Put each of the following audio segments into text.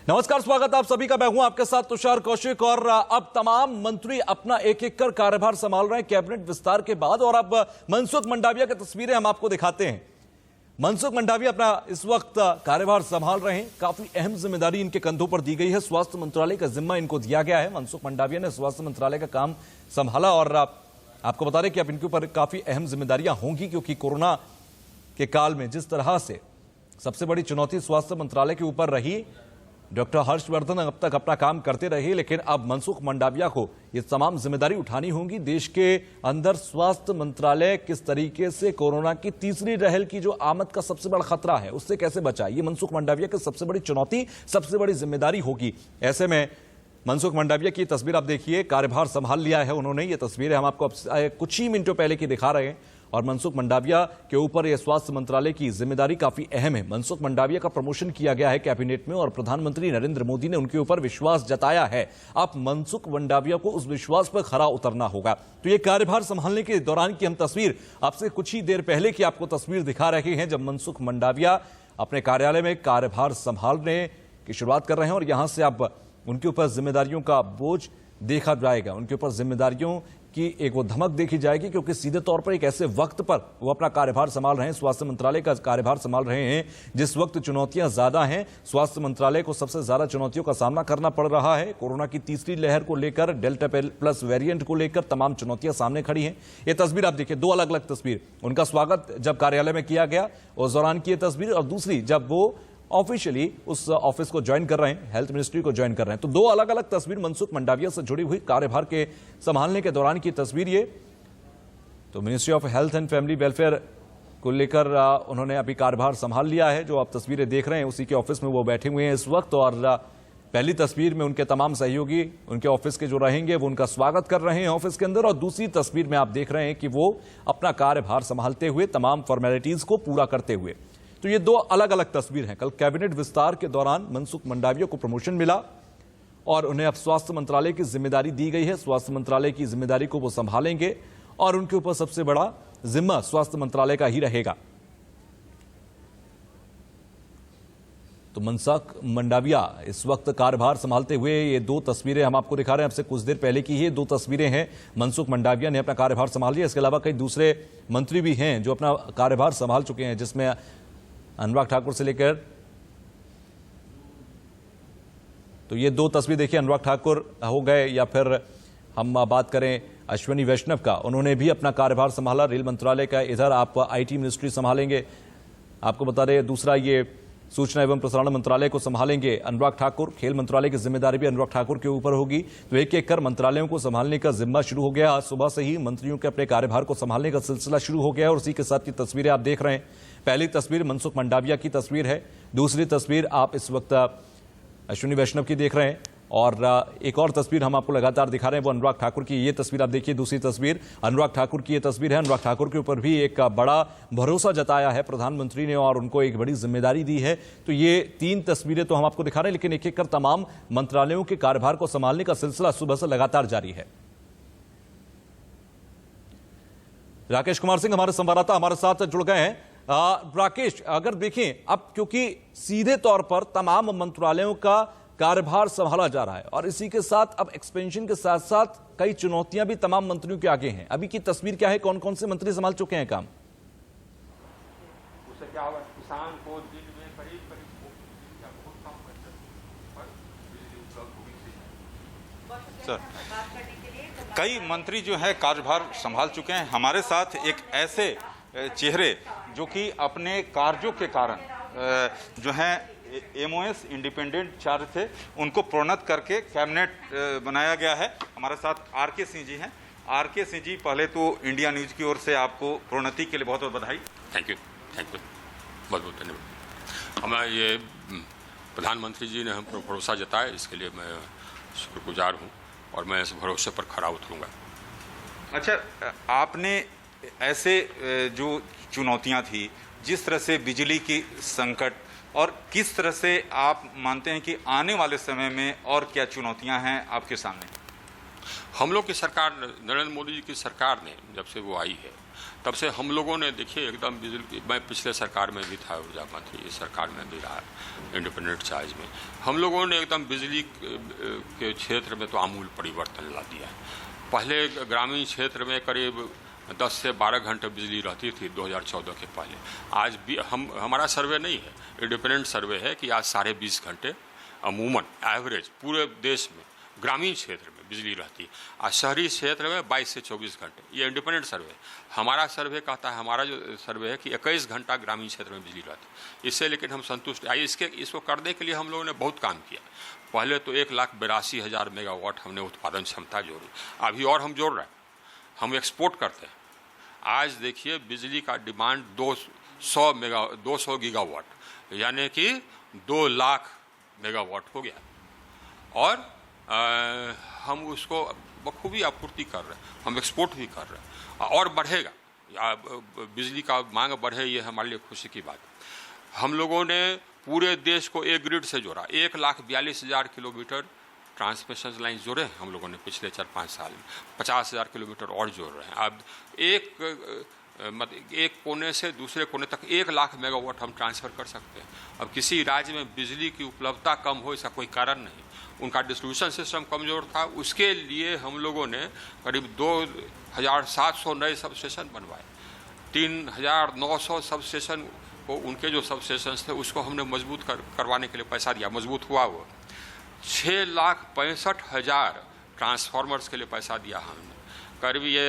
नमस्कार, स्वागत आप सभी का। मैं हूं आपके साथ तुषार कौशिक। और अब तमाम मंत्री अपना एक एक कर कार्यभार संभाल रहे हैं कैबिनेट विस्तार के बाद। और अब मनसुख मंडाविया की तस्वीरें हम आपको दिखाते हैं। मनसुख मंडाविया अपना इस वक्त कार्यभार संभाल रहे हैं। काफी अहम जिम्मेदारी इनके कंधों पर दी गई है। स्वास्थ्य मंत्रालय का जिम्मा इनको दिया गया है। मनसुख मंडाविया ने स्वास्थ्य मंत्रालय का काम संभाला और आपको बता दें कि अब इनके ऊपर काफी अहम जिम्मेदारियां होंगी, क्योंकि कोरोना के काल में जिस तरह से सबसे बड़ी चुनौती स्वास्थ्य मंत्रालय के ऊपर रही, डॉक्टर हर्षवर्धन अब तक अपना काम करते रहे, लेकिन अब मनसुख मंडाविया को ये तमाम जिम्मेदारी उठानी होगी। देश के अंदर स्वास्थ्य मंत्रालय किस तरीके से कोरोना की तीसरी लहर की जो आमद का सबसे बड़ा खतरा है उससे कैसे बचाए, ये मनसुख मंडाविया की सबसे बड़ी चुनौती, सबसे बड़ी जिम्मेदारी होगी। ऐसे में मनसुख मंडाविया की तस्वीर आप देखिए, कार्यभार संभाल लिया है उन्होंने। ये तस्वीरें हम आपको कुछ ही मिनटों पहले की दिखा रहे हैं। और मनसुख मंडाविया के ऊपर यह स्वास्थ्य मंत्रालय की जिम्मेदारी काफी अहम है। मनसुख मंडाविया का प्रमोशन किया गया है कैबिनेट में और प्रधानमंत्री नरेंद्र मोदी ने उनके ऊपर विश्वास जताया है। अब मनसुख मंडाविया को उस विश्वास पर खरा उतरना होगा। तो ये कार्यभार संभालने के दौरान की हम तस्वीर आपसे कुछ ही देर पहले की आपको तस्वीर दिखा रहे हैं, जब मनसुख मंडाविया अपने कार्यालय में कार्यभार संभालने की शुरुआत कर रहे हैं। और यहां से अब उनके ऊपर जिम्मेदारियों का बोझ देखा जाएगा, उनके ऊपर जिम्मेदारियों की एक वो धमक देखी जाएगी, क्योंकि सीधे तौर पर एक ऐसे वक्त पर वो अपना कार्यभार संभाल रहे हैं, स्वास्थ्य मंत्रालय का कार्यभार संभाल रहे हैं जिस वक्त चुनौतियां ज्यादा हैं। स्वास्थ्य मंत्रालय को सबसे ज्यादा चुनौतियों का सामना करना पड़ रहा है। कोरोना की तीसरी लहर को लेकर, डेल्टा प्लस वेरिएंट को लेकर तमाम चुनौतियां सामने खड़ी हैं। ये तस्वीर आप देखिए, दो अलग अलग तस्वीर, उनका स्वागत जब कार्यालय में किया गया उस दौरान की तस्वीर, और दूसरी जब वो ऑफिशियली उस ऑफिस को ज्वाइन कर रहे हैं, हेल्थ मिनिस्ट्री को ज्वाइन कर रहे हैं। तो दो अलग अलग तस्वीर मनसुख मंडाविया से जुड़ी हुई कार्यभार के संभालने के दौरान की तस्वीर ये। तो ministry of health and family welfare को लेकर उन्होंने अभी कार्यभार संभाल लिया है। जो आप तस्वीरें देख रहे हैं उसी के ऑफिस में वो बैठे हुए हैं इस वक्त। और पहली तस्वीर में उनके तमाम सहयोगी उनके ऑफिस के जो रहेंगे वो उनका स्वागत कर रहे हैं ऑफिस के अंदर। और दूसरी तस्वीर में आप देख रहे हैं कि वो अपना कार्यभार संभालते हुए, तमाम फॉर्मेलिटीज को पूरा करते हुए। तो ये दो अलग अलग तस्वीर हैं। कल कैबिनेट विस्तार के दौरान मनसुख मंडाविया को प्रमोशन मिला और उन्हें अब स्वास्थ्य मंत्रालय की जिम्मेदारी दी गई है। स्वास्थ्य मंत्रालय की जिम्मेदारी को वो संभालेंगे और उनके ऊपर सबसे बड़ा जिम्मा स्वास्थ्य मंत्रालय का ही रहेगा। तो मनसुख मंडाविया इस वक्त कार्यभार संभालते हुए ये दो तस्वीरें हम आपको दिखा रहे हैं। आपसे कुछ देर पहले की ये दो तस्वीरें हैं। मनसुख मंडाविया ने अपना कार्यभार संभाल लिया। इसके अलावा कई दूसरे मंत्री भी हैं जो अपना कार्यभार संभाल चुके हैं, जिसमें अनुराग ठाकुर से लेकर, तो ये दो तस्वीर देखिए, अनुराग ठाकुर हो गए, या फिर हम बात करें अश्विनी वैष्णव का, उन्होंने भी अपना कार्यभार संभाला। रेल मंत्रालय का इधर आप आईटी मिनिस्ट्री संभालेंगे, आपको बता दें। दूसरा ये सूचना एवं प्रसारण मंत्रालय को संभालेंगे अनुराग ठाकुर। खेल मंत्रालय की जिम्मेदारी भी अनुराग ठाकुर के ऊपर होगी। तो एक एक कर मंत्रालयों को संभालने का जिम्मा शुरू हो गया। आज सुबह से ही मंत्रियों के अपने कार्यभार को संभालने का सिलसिला शुरू हो गया। और उसी के साथ की तस्वीरें आप देख रहे हैं। पहली तस्वीर मनसुख मंडाविया की तस्वीर है, दूसरी तस्वीर आप इस वक्त अश्विनी वैष्णव की देख रहे हैं। और एक और तस्वीर हम आपको लगातार दिखा रहे हैं वो अनुराग ठाकुर की। ये तस्वीर आप देखिए, दूसरी तस्वीर अनुराग ठाकुर की ये तस्वीर है। अनुराग ठाकुर के ऊपर भी एक बड़ा भरोसा जताया है प्रधानमंत्री ने और उनको एक बड़ी जिम्मेदारी दी है। तो ये तीन तस्वीरें तो हम आपको दिखा रहे हैं, लेकिन एक एक कर तमाम मंत्रालयों के कार्यभार को संभालने का सिलसिला सुबह से लगातार जारी है। राकेश कुमार सिंह हमारे संवाददाता हमारे साथ जुड़ गए हैं। राकेश, अगर देखें अब क्योंकि सीधे तौर पर तमाम मंत्रालयों का कार्यभार संभाला जा रहा है और इसी के साथ अब एक्सपेंशन के साथ साथ कई चुनौतियां भी तमाम मंत्रियों के आगे हैं। अभी की तस्वीर क्या है, कौन कौन से मंत्री संभाल चुके हैं काम? उससे क्या होगा, किसान को दिन में करीब बहुत कम सर, कई मंत्री जो है कार्यभार संभाल चुके हैं। हमारे साथ एक ऐसे चेहरे जो कि अपने कार्यों के कारण जो है एमओएस इंडिपेंडेंट चार्ज थे, उनको प्रोन्नत करके कैबिनेट बनाया गया है। हमारे साथ आरके सिंह जी हैं। आरके सिंह जी, पहले तो इंडिया न्यूज़ की ओर से आपको प्रोन्नति के लिए बहुत बहुत बधाई। थैंक यू, बहुत बहुत धन्यवाद। हमें ये प्रधानमंत्री जी ने हम पर भरोसा जताया, इसके लिए मैं शुक्रगुजार हूँ और मैं इस भरोसे पर खरा उतरूँगा। अच्छा, आपने ऐसे जो चुनौतियाँ थी, जिस तरह से बिजली की संकट, और किस तरह से आप मानते हैं कि आने वाले समय में और क्या चुनौतियां हैं आपके सामने? हम लोग की सरकार, नरेंद्र मोदी जी की सरकार ने जब से वो आई है तब से हम लोगों ने देखिए एकदम बिजली, मैं पिछले सरकार में भी था ऊर्जा मंत्री, इस सरकार में भी रहा इंडिपेंडेंट चार्ज में, हम लोगों ने एकदम बिजली के क्षेत्र में तो आमूल परिवर्तन ला दिया है। पहले ग्रामीण क्षेत्र में करीब 10 से 12 घंटे बिजली रहती थी 2014 के पहले। आज भी हमारा सर्वे नहीं है, इंडिपेंडेंट सर्वे है कि आज 20.5 घंटे अमूमन एवरेज पूरे देश में ग्रामीण क्षेत्र में बिजली रहती है। आज शहरी क्षेत्र में 22 से 24 घंटे, ये इंडिपेंडेंट सर्वे। हमारा सर्वे कहता है, हमारा जो सर्वे है कि 21 घंटा ग्रामीण क्षेत्र में बिजली रहती है। इससे लेकिन हम संतुष्ट आइए, इसको करने के लिए हम लोगों ने बहुत काम किया। पहले तो 1,82,000 मेगावाट हमने उत्पादन क्षमता जोड़ी, अभी और हम जोड़ रहे हैं, हम एक्सपोर्ट करते हैं। आज देखिए बिजली का डिमांड 200 गीगावाट यानी कि 2 लाख मेगावाट हो गया, और हम उसको बखूबी आपूर्ति कर रहे हैं, हम एक्सपोर्ट भी कर रहे हैं और बढ़ेगा। बिजली का मांग बढ़े, ये हमारे लिए खुशी की बात है। हम लोगों ने पूरे देश को एक ग्रिड से जोड़ा, 1,42,000 किलोमीटर ट्रांसमिशन लाइन जोड़े हैं हम लोगों ने पिछले 4-5 साल में, 50,000 किलोमीटर और जोड़ रहे हैं। अब एक कोने से दूसरे कोने तक 1 लाख मेगावाट हम ट्रांसफ़र कर सकते हैं। अब किसी राज्य में बिजली की उपलब्धता कम हो, इसका कोई कारण नहीं, उनका डिस्ट्रीब्यूशन सिस्टम कमज़ोर था, उसके लिए हम लोगों ने करीब 2,700 नए सब स्टेशन बनवाए, 3,900 सब स्टेशन को, उनके जो सब स्टेशन थे उसको हमने मजबूत करवाने के लिए पैसा दिया, मजबूत हुआ वो। 6,65,000 ट्रांसफार्मर्स के लिए पैसा दिया हमने, करीब ये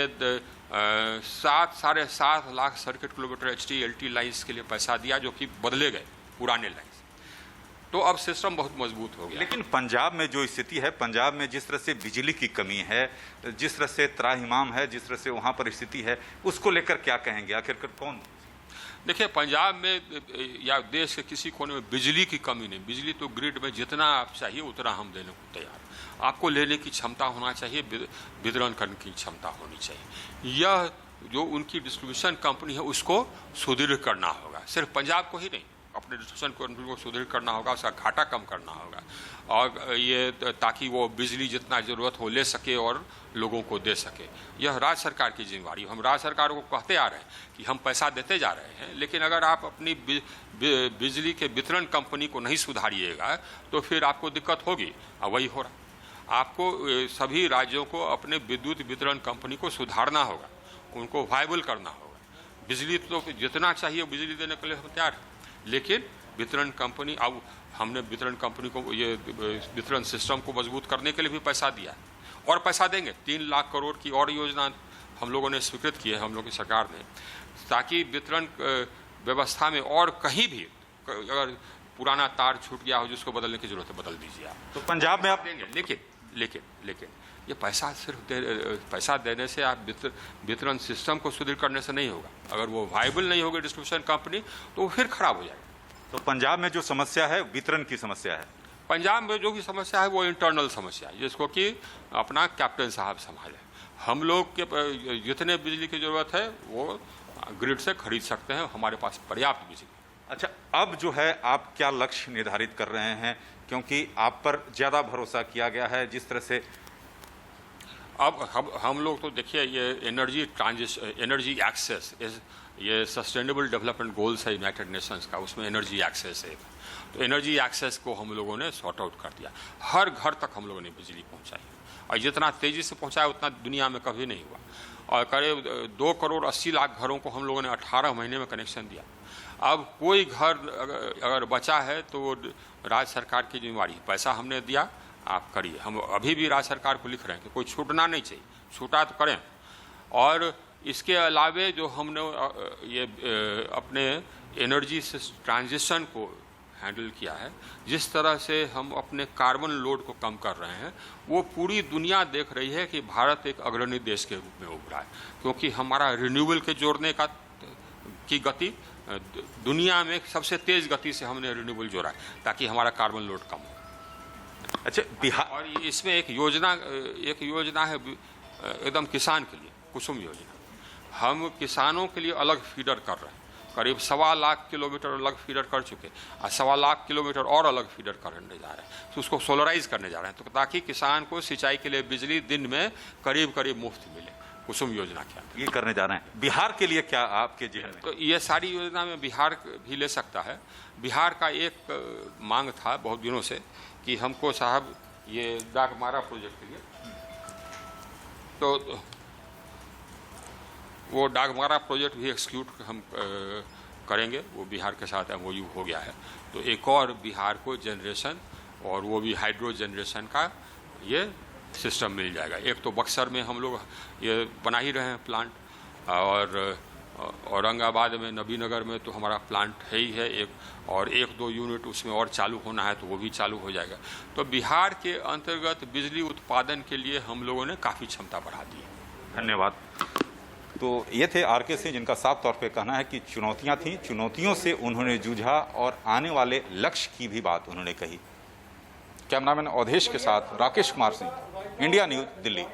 7-7.5 lakh circuit kilometre HT-LT lines के लिए पैसा दिया, जो कि बदले गए पुराने लाइन्स। तो अब सिस्टम बहुत मजबूत हो गया। लेकिन पंजाब में जो स्थिति है, पंजाब में जिस तरह से बिजली की कमी है, जिस तरह से त्राहिमाम है, जिस तरह से वहाँ पर स्थिति है, उसको लेकर क्या कहेंगे? आखिरकार कौन? देखिए, पंजाब में या देश के किसी कोने में बिजली की कमी नहीं। बिजली तो ग्रिड में जितना आप चाहिए उतना हम देने को तैयार। आपको लेने की क्षमता होना चाहिए, वितरण करने की क्षमता होनी चाहिए। यह जो उनकी डिस्ट्रीब्यूशन कंपनी है उसको सुदृढ़ करना होगा, सिर्फ पंजाब को ही नहीं, अपने डिस्ट्रीब्यूशन कंपनी को सुदृढ़ करना होगा, उसका घाटा कम करना होगा, और ये ताकि वो बिजली जितना ज़रूरत हो ले सके और लोगों को दे सके। यह राज्य सरकार की जिम्मेदारी। हम राज्य सरकार को कहते आ रहे हैं कि हम पैसा देते जा रहे हैं, लेकिन अगर आप अपनी बिजली के वितरण कंपनी को नहीं सुधारिएगा तो फिर आपको दिक्कत होगी, और वही हो रहा। आपको सभी राज्यों को अपने विद्युत वितरण कंपनी को सुधारना होगा, उनको वायबल करना होगा। बिजली तो जितना चाहिए बिजली देने के लिए हम तैयार हैं, लेकिन वितरण कंपनी, अब हमने वितरण कंपनी को, ये वितरण सिस्टम को मजबूत करने के लिए भी पैसा दिया है और पैसा देंगे। 3 लाख करोड़ की और योजना हम लोगों ने स्वीकृत की है, हम लोग की सरकार ने, ताकि वितरण व्यवस्था में और कहीं भी अगर पुराना तार छूट गया हो जिसको बदलने की जरूरत है, बदल दीजिए आप। तो पंजाब में आप देंगे, लेकिन ये पैसा सिर्फ पैसा देने से आप वितरण सिस्टम को सुदृढ़ करने से नहीं होगा। अगर वो वायबल नहीं होगी डिस्ट्रीब्यूशन कंपनी तो वो फिर खराब हो जाएगा। तो पंजाब में जो समस्या है वितरण की समस्या है। पंजाब में जो भी समस्या है वो इंटरनल समस्या है, जिसको कि अपना कैप्टन साहब संभाले। हम लोग के जितने बिजली की जरूरत है वो ग्रिड से खरीद सकते हैं, हमारे पास पर्याप्त बिजली। अच्छा, अब जो है आप क्या लक्ष्य निर्धारित कर रहे हैं, क्योंकि आप पर ज़्यादा भरोसा किया गया है जिस तरह से? अब हम लोग तो देखिए, ये एनर्जी एक्सेस, ये सस्टेनेबल डेवलपमेंट गोल्स है यूनाइटेड नेशंस का, उसमें एनर्जी एक्सेस है। तो एनर्जी एक्सेस को हम लोगों ने सॉर्ट आउट कर दिया, हर घर तक हम लोगों ने बिजली पहुंचाई, और जितना तेज़ी से पहुंचाया उतना दुनिया में कभी नहीं हुआ। और करीब 2,80,00,000 घरों को हम लोगों ने 18 महीने में कनेक्शन दिया। अब कोई घर अगर बचा है तो राज्य सरकार की जिम्मेवारी है, पैसा हमने दिया, आप करिए। हम अभी भी राज्य सरकार को लिख रहे हैं कि कोई छूटना नहीं चाहिए, छूटा तो करें। और इसके अलावे जो हमने ये अपने एनर्जी से ट्रांजिशन को हैंडल किया है, जिस तरह से हम अपने कार्बन लोड को कम कर रहे हैं, वो पूरी दुनिया देख रही है कि भारत एक अग्रणी देश के रूप में उभरा है, क्योंकि हमारा रिन्यूएबल के जोड़ने की गति दुनिया में सबसे तेज गति से हमने रिन्यूएबल जोड़ा है, ताकि हमारा कार्बन लोड कम हो। अच्छा, बिहार, और इसमें एक योजना है एकदम किसान के लिए, कुसुम योजना। हम किसानों के लिए अलग फीडर कर रहे हैं, करीब 1.25 लाख किलोमीटर अलग फीडर कर चुके और 1.25 लाख किलोमीटर और अलग फीडर करने जा रहे हैं, तो उसको सोलराइज करने जा रहे हैं, तो ताकि किसान को सिंचाई के लिए बिजली दिन में करीब करीब मुफ्त मिले, कुसुम योजना के अंदर ये करने जा रहे हैं। बिहार के लिए क्या आपके जेहन में? तो ये सारी योजना में बिहार भी ले सकता है। बिहार का एक मांग था बहुत दिनों से कि हमको साहब ये डाकमारा प्रोजेक्ट के लिए, तो वो डाकमारा प्रोजेक्ट भी एक्सिक्यूट हम करेंगे, वो बिहार के साथ MOU हो गया है, तो एक और बिहार को जनरेशन और वो भी हाइड्रो जनरेशन का ये सिस्टम मिल जाएगा। एक तो बक्सर में हम लोग ये बना ही रहे हैं प्लांट, और औरंगाबाद में नबीनगर में तो हमारा प्लांट है ही है एक, और 1-2 यूनिट उसमें और चालू होना है तो वो भी चालू हो जाएगा। तो बिहार के अंतर्गत बिजली उत्पादन के लिए हम लोगों ने काफ़ी क्षमता बढ़ा दी है। धन्यवाद। तो ये थे RK सिंह, जिनका साफ तौर पे कहना है कि चुनौतियां थीं, चुनौतियों से उन्होंने जूझा और आने वाले लक्ष्य की भी बात उन्होंने कही। कैमरामैन अवधेश के साथ राकेश कुमार सिंह, इंडिया न्यूज, दिल्ली।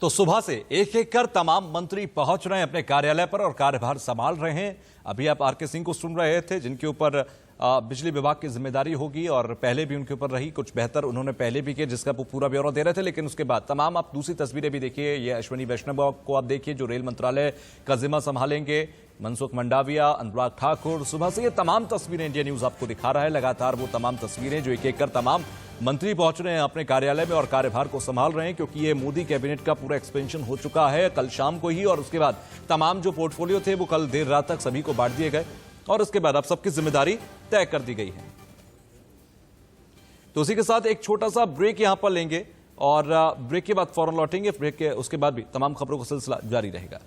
तो सुबह से एक एक कर तमाम मंत्री पहुंच रहे हैं अपने कार्यालय पर और कार्यभार संभाल रहे हैं। अभी आप RK सिंह को सुन रहे थे, जिनके ऊपर बिजली विभाग की जिम्मेदारी होगी और पहले भी उनके ऊपर रही, कुछ बेहतर उन्होंने पहले भी किया, जिसका वो पूरा ब्यौरा दे रहे थे। लेकिन उसके बाद तमाम आप दूसरी तस्वीरें भी देखिए, ये अश्विनी वैष्णव को आप देखिए जो रेल मंत्रालय का जिम्मा संभालेंगे, मनसुख मंडाविया, अनुराग ठाकुर। सुबह से ये तमाम तस्वीरें इंडिया न्यूज आपको दिखा रहा है, लगातार वो तमाम तस्वीरें जो एक एक कर तमाम मंत्री पहुंच रहे हैं अपने कार्यालय में और कार्यभार को संभाल रहे हैं, क्योंकि ये मोदी कैबिनेट का पूरा एक्सपेंशन हो चुका है कल शाम को ही, और उसके बाद तमाम जो पोर्टफोलियो थे वो कल देर रात तक सभी को बांट दिए गए और उसके बाद अब सबकी जिम्मेदारी तय कर दी गई है। तो उसी के साथ एक छोटा सा ब्रेक यहां पर लेंगे और ब्रेक के बाद फौरन लौटेंगे। ब्रेक के उसके बाद भी तमाम खबरों का सिलसिला जारी रहेगा।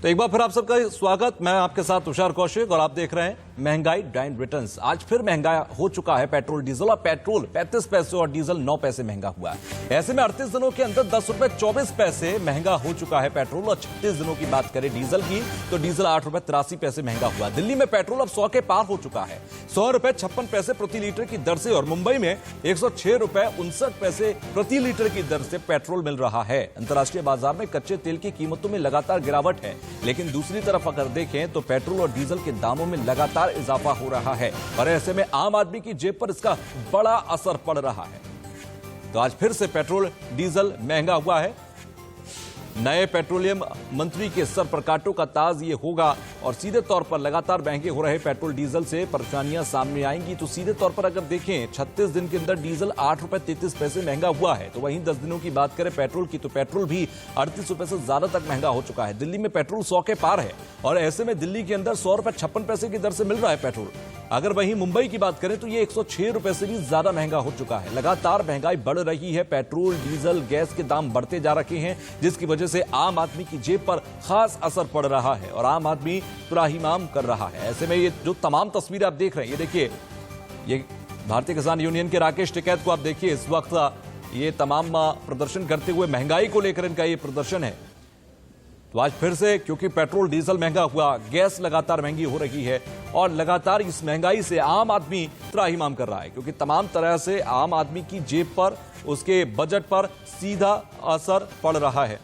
तो एक बार फिर आप सबका स्वागत, मैं आपके साथ तुषार कौशिक और आप देख रहे हैं महंगाई डाइन रिटर्न्स। आज फिर महंगा हो चुका है पेट्रोल डीजल, और पेट्रोल 35 पैसे और डीजल 9 पैसे महंगा हुआ है। ऐसे में 38 दिनों के अंदर 10 रुपए 24 पैसे महंगा हो चुका है पेट्रोल, और 36 दिनों की बात करें डीजल की तो डीजल 8 रुपए 83 पैसे महंगा हुआ। दिल्ली में पेट्रोल अब 100 के पार हो चुका है, 100 रुपए 56 पैसे प्रति लीटर की दर से, और मुंबई में 106 रुपए 59 पैसे प्रति लीटर की दर से पेट्रोल मिल रहा है। अंतर्राष्ट्रीय बाजार में कच्चे तेल की कीमतों में लगातार गिरावट है, लेकिन दूसरी तरफ अगर देखें तो पेट्रोल और डीजल के दामों में लगातार इजाफा हो रहा है, और ऐसे में आम आदमी की जेब पर इसका बड़ा असर पड़ रहा है। तो आज फिर से पेट्रोल डीजल महंगा हुआ है। नए पेट्रोलियम मंत्री के सर पर कांटों का ताज ये होगा, और सीधे तौर पर लगातार महंगे हो रहे पेट्रोल डीजल से परेशानियां सामने आएंगी। तो सीधे तौर पर अगर देखें 36 दिन के अंदर डीजल 8 रुपए 33 पैसे महंगा हुआ है, तो वहीं 10 दिनों की बात करें पेट्रोल की तो पेट्रोल भी 38 रुपए से ज्यादा तक महंगा हो चुका है। दिल्ली में पेट्रोल 100 के पार है, और ऐसे में दिल्ली के अंदर 100 रुपए 56 पैसे की दर से मिल रहा है पेट्रोल। अगर वहीं मुंबई की बात करें तो ये 106 रुपए से भी ज्यादा महंगा हो चुका है। लगातार महंगाई बढ़ रही है, पेट्रोल डीजल गैस के दाम बढ़ते जा रहे हैं, जिसकी वजह से आम आदमी की जेब पर खास असर पड़ रहा है और आम आदमी त्राहिमाम कर रहा है। ऐसे में ये जो तमाम तस्वीरें आप देख रहे हैं, ये देखिए, ये भारतीय किसान यूनियन के राकेश टिकैत को आप देखिए, इस वक्त ये तमाम प्रदर्शन करते हुए महंगाई को लेकर इनका ये प्रदर्शन है। तो आज फिर से क्योंकि पेट्रोल डीजल महंगा हुआ, गैस लगातार महंगी हो रही है, और लगातार इस महंगाई से आम आदमी त्राहिमाम कर रहा है, क्योंकि तमाम तरह से आम आदमी की जेब पर, उसके बजट पर सीधा असर पड़ रहा है।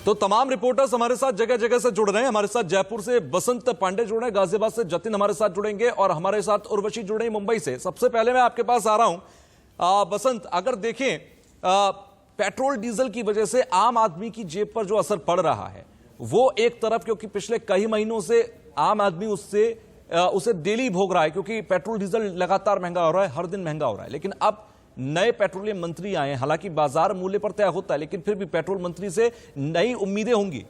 तो तमाम रिपोर्टर्स हमारे साथ जगह जगह से जुड़ रहे हैं। हमारे साथ जयपुर से बसंत पांडे जुड़ रहे हैं, गाजियाबाद से जतिन हमारे साथ जुड़ेंगे, और हमारे साथ उर्वशी जुड़ रही है मुंबई से। सबसे पहले मैं आपके पास आ रहा हूं बसंत, अगर देखें पेट्रोल डीजल की वजह से आम आदमी की जेब पर जो असर पड़ रहा है वो एक तरफ, क्योंकि पिछले कई महीनों से आम आदमी उसे डेली भोग रहा है, क्योंकि पेट्रोल डीजल लगातार महंगा हो रहा है, हर दिन महंगा हो रहा है। लेकिन अब नए पेट्रोलियम मंत्री आए हैं, हालांकि बाजार मूल्य पर तय होता है, लेकिन फिर भी पेट्रोल मंत्री से नई उम्मीदें होंगी।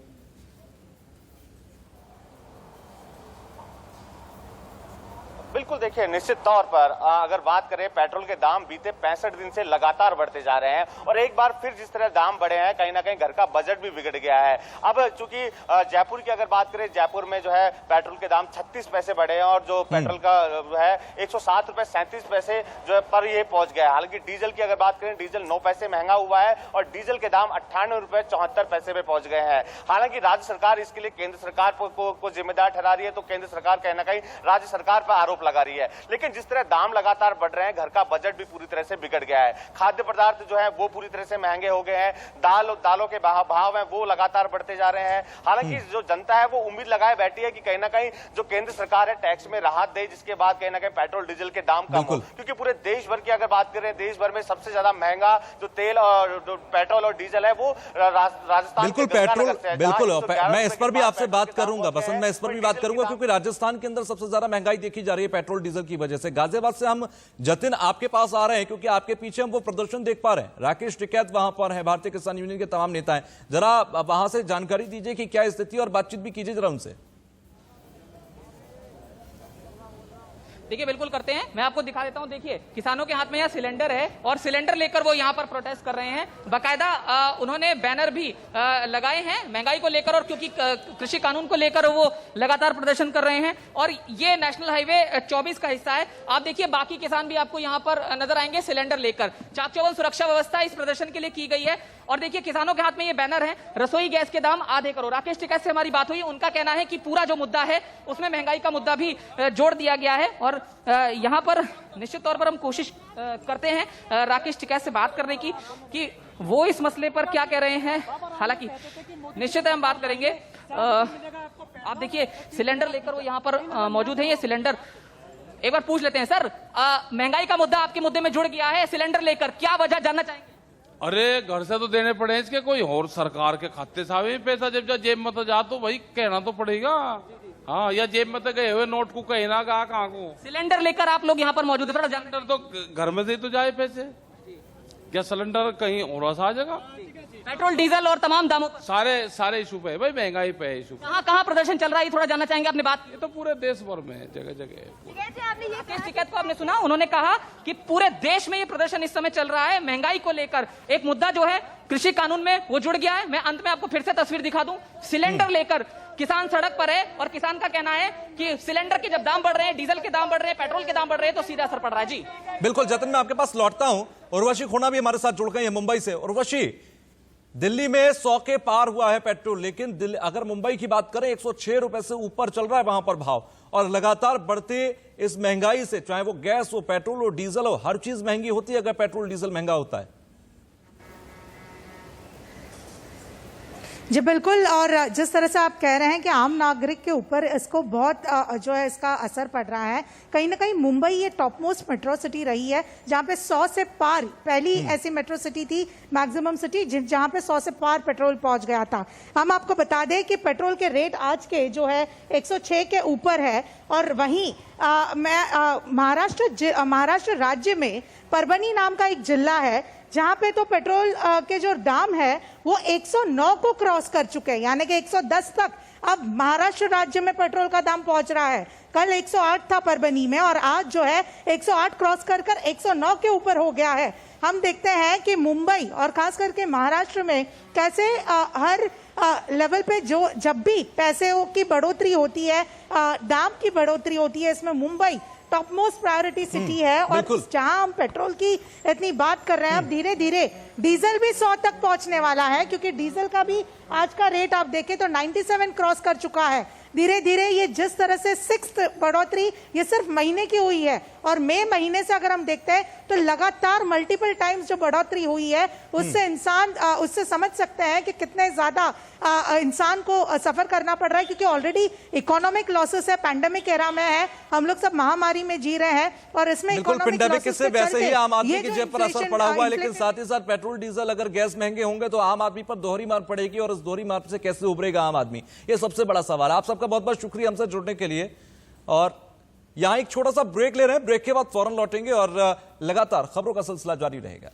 बिल्कुल, देखिए निश्चित तौर पर अगर बात करें पेट्रोल के दाम बीते 65 दिन से लगातार बढ़ते जा रहे हैं, और एक बार फिर जिस तरह दाम बढ़े हैं कहीं ना कहीं घर का बजट भी बिगड़ गया है। अब चूंकि जयपुर की अगर बात करें, जयपुर में जो है पेट्रोल के दाम 36 पैसे बढ़े हैं, और जो पेट्रोल का है 107 रुपए 37 पैसे जो है पर ये पहुंच गया है। हालांकि डीजल की अगर बात करें, डीजल 9 पैसे महंगा हुआ है, और डीजल के दाम 98 रुपए 74 पैसे पे पहुंच गए हैं। हालांकि राज्य सरकार इसके लिए केंद्र सरकार को जिम्मेदार ठहरा रही है, तो केंद्र सरकार कहीं ना कहीं राज्य सरकार पर आरोप लगा रही है। लेकिन जिस तरह दाम लगातार बढ़ रहे हैं, घर का बजट भी पूरी तरह से बिगड़ गया है। खाद्य पदार्थ जो है वो पूरी तरह से महंगे हो गए हैं, दालों के भाव हैं वो लगातार बढ़ते जा रहे हैं। हालांकि जो जनता है वो उम्मीद लगाए बैठी है कि कहीं ना कहीं जो केंद्र सरकार है टैक्स में राहत दे, जिसके बाद कहीं ना कहीं पेट्रोल डीजल के दाम कम हो, क्योंकि पूरे देश भर की अगर बात करें, देश भर में सबसे ज्यादा महंगा जो तेल और पेट्रोल और डीजल है वो राजस्थान। बिल्कुल पेट्रोल, बिल्कुल मैं इस पर भी आपसे बात करूंगा बसंत, मैं इस पर भी बात करूंगा क्योंकि राजस्थान के अंदर सबसे ज्यादा महंगाई देखी जा रही है पेट्रोल डीजल की वजह से। गाजियाबाद से हम जतिन आपके पास आ रहे हैं क्योंकि आपके पीछे हम वो प्रदर्शन देख पा रहे हैं। राकेश टिकैत वहां पर है, भारतीय किसान यूनियन के तमाम नेता हैं। जरा वहां से जानकारी दीजिए कि क्या स्थिति और बातचीत भी कीजिए जरा उनसे। देखिए बिल्कुल करते हैं, मैं आपको दिखा देता हूं। देखिए किसानों के हाथ में यहाँ सिलेंडर है और सिलेंडर लेकर वो यहाँ पर प्रोटेस्ट कर रहे हैं। बाकायदा उन्होंने बैनर भी लगाए हैं महंगाई को लेकर, और क्योंकि कृषि कानून को लेकर वो लगातार प्रदर्शन कर रहे हैं। और ये नेशनल हाईवे 24 का हिस्सा है। आप देखिए बाकी किसान भी आपको यहाँ पर नजर आएंगे सिलेंडर लेकर। चाक चौबंद सुरक्षा व्यवस्था इस प्रदर्शन के लिए की गई है। और देखिए किसानों के हाथ में ये बैनर है, रसोई गैस के दाम आधे करो। राकेश टिकैत से हमारी बात हुई, उनका कहना है कि पूरा जो मुद्दा है उसमें महंगाई का मुद्दा भी जोड़ दिया गया है। और यहाँ पर निश्चित तौर पर हम कोशिश करते हैं राकेश टिकैत से बात करने की कि वो इस मसले पर क्या कह रहे हैं। हालांकि निश्चित है हम बात करेंगे। आप देखिए सिलेंडर लेकर वो यहाँ पर मौजूद है। ये सिलेंडर एक बार पूछ लेते हैं सर, महंगाई का मुद्दा आपके मुद्दे में जुड़ गया है, सिलेंडर लेकर क्या वजह जानना चाहेंगे? अरे घर से तो देने पड़े इसके, कोई और सरकार के खाते से आवे पैसा, जब जेब में तो जा तो भाई कहना तो पड़ेगा। हाँ, या जेब में तो गए हुए नोट को कहना कहा कहाँ को। सिलेंडर लेकर आप लोग यहाँ पर मौजूद है, थोड़ा सिलेंडर तो घर में से ही तो जाए पैसे, क्या सिलेंडर कहीं और आ जाएगा? पेट्रोल डीजल और तमाम दामों पर सारे इशू पे भाई, महंगाई पे इशू। कहाँ प्रदर्शन चल रहा है थोड़ा जानना चाहेंगे अपनी बात? ये तो पूरे देश भर में जगह जगह। राकेश टिकैत को आपने सुना, उन्होंने कहा कि पूरे देश में ये प्रदर्शन इस समय चल रहा है महंगाई को लेकर। एक मुद्दा जो है कृषि कानून में वो जुड़ गया है। मैं अंत में आपको फिर से तस्वीर दिखा दूं, सिलेंडर लेकर किसान सड़क पर है और किसान का कहना है कि सिलेंडर के जब दाम बढ़ रहे हैं, डीजल के दाम बढ़ रहे हैं, पेट्रोल के दाम बढ़ रहे हैं, तो सीधा असर पड़ रहा है। जी बिल्कुल जतिन, मैं आपके पास लौटता हूं। उर्वशी खोना भी हमारे साथ जुड़ गई है मुंबई से। उर्वशी, दिल्ली में 100 के पार हुआ है पेट्रोल, लेकिन अगर मुंबई की बात करें 106 रुपए से ऊपर चल रहा है वहां पर भाव। और लगातार बढ़ते इस महंगाई से, चाहे वो गैस हो, पेट्रोल हो, डीजल हो, हर चीज महंगी होती है अगर पेट्रोल डीजल महंगा होता है। जी बिल्कुल, और जिस तरह से आप कह रहे हैं कि आम नागरिक के ऊपर इसको बहुत जो है इसका असर पड़ रहा है। कहीं ना कहीं मुंबई ये टॉप मोस्ट मेट्रो सिटी रही है, जहां पे 100 से पार पहली ऐसी मेट्रो सिटी थी, मैक्सिमम सिटी, जहां पे 100 से पार पेट्रोल पहुंच गया था। हम आपको बता दें कि पेट्रोल के रेट आज के जो है 106 के ऊपर है। और वहीं महाराष्ट्र राज्य में परभनी नाम का एक जिला है, जहां पे तो पेट्रोल के जो दाम है वो 109 को क्रॉस कर चुके हैं, यानी कि 110 तक अब महाराष्ट्र राज्य में पेट्रोल का दाम पहुंच रहा है। कल 108 था परभनी में और आज जो है 108 क्रॉस कर 109 के ऊपर हो गया है। हम देखते हैं कि मुंबई और खास करके महाराष्ट्र में कैसे हर लेवल पे जब भी पैसे की बढ़ोतरी होती है, दाम की बढ़ोतरी होती है, इसमें Mumbai top most priority city है। और जहां हम पेट्रोल की इतनी बात कर रहे हैं, अब धीरे धीरे डीजल भी 100 तक पहुंचने वाला है, क्योंकि डीजल का भी आज का रेट आप देखें तो 97 क्रॉस कर चुका है। धीरे धीरे ये जिस तरह से 6th बढ़ोतरी ये सिर्फ महीने की हुई है, और मई महीने से अगर हम देखते हैं तो लगातार मल्टीपल टाइम्स जो बढ़ोतरी हुई है, उससे इंसान उससे समझ सकते हैं कि कितने ज्यादा इंसान को सफर करना पड़ रहा है, क्योंकि ऑलरेडी इकोनॉमिक लॉसेस है, पैंडेमिक एरा में है, हम लोग सब महामारी में जी रहे हैं। और इसमें पैंडेमिक से वैसे ही आम आदमी की जेब पर असर पड़ा हुआ है, लेकिन साथ ही साथ पेट्रोल डीजल अगर गैस महंगे होंगे तो आम आदमी पर दोहरी मार पड़ेगी, और उस दोहरी मार से कैसे उभरेगा आम आदमी, ये सबसे बड़ा सवाल है। आप सबका बहुत बहुत शुक्रिया हमसे जुड़ने के लिए। और यहां एक छोटा सा ब्रेक ले रहे हैं, ब्रेक के बाद फौरन लौटेंगे और लगातार खबरों का सिलसिला जारी रहेगा।